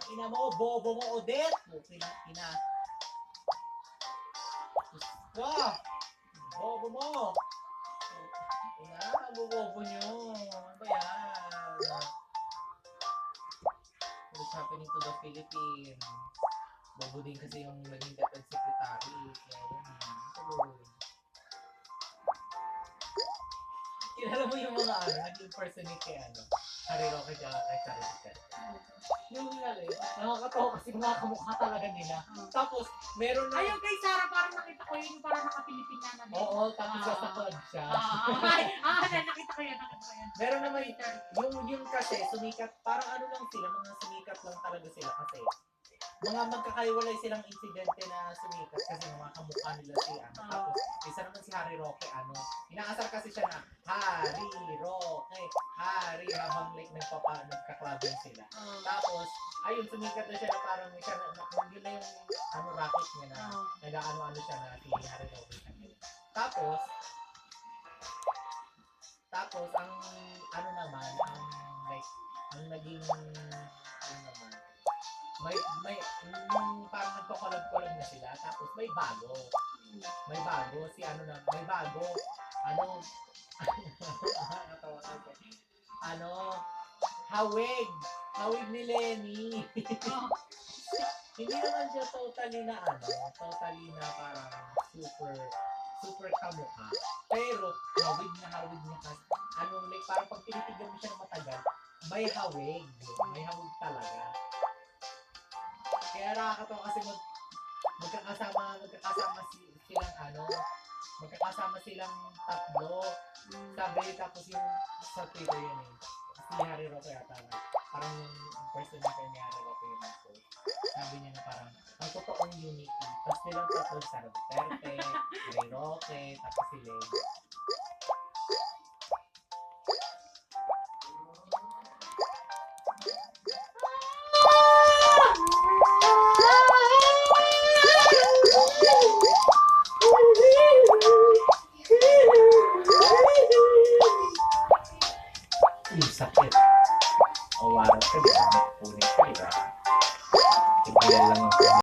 putang ina mo, bobo mo, Odette. Putang ina. Wow! Bobo mo! Ina, bobo nyo. Ano ba yan? What's happening to the Philippines? Bobo din kasi yung naging defense secretary. Kaya yun, tuloy. Kilala mo yung mga nag-impersonate kay Harry Roque kaya kay Charlotte. Yung nakakatawa kasi mga kamukha talaga nila. Tapos, meron na... Ayun kay Sarah, parang nakita ko yun, parang naka-Pilipina na. Oo, tapos sa club siya. Nakita ko yan. Meron naman yung kasi sumikat, parang lang sila, mga sumikat lang talaga sila kasi mga magkakaiwalay silang insidente na sumikat kasi mga kamukha nila si tapos isa naman si Harry Roque inaasar kasi siya na Harry Roque habang like nagkaklabing sila. Tapos ayun, sumikat na siya na parang siya yun na yung racket niya na nag-ano siya na si Harry Roque. Tapos ang naman ang naging naman may parang nagko-collab na sila tapos may bago si hawig ni Lenny. Hindi naman siya totally na parang super kamukha. Pero hawig niya kasi like parang pag tinitignan mo siya ng matagal, may hawig talaga. Kaya nakakatawa kasi magkakasama silang tatlo. Sabi tapos yung sa Twitter yun si Harry Roque yata parang yung person na kay Harry Roque yun post. Sabi niya na parang ang totoong unity. Tapos nilang tatlo sa Duterte, Harry Roque, tapos si Lenny.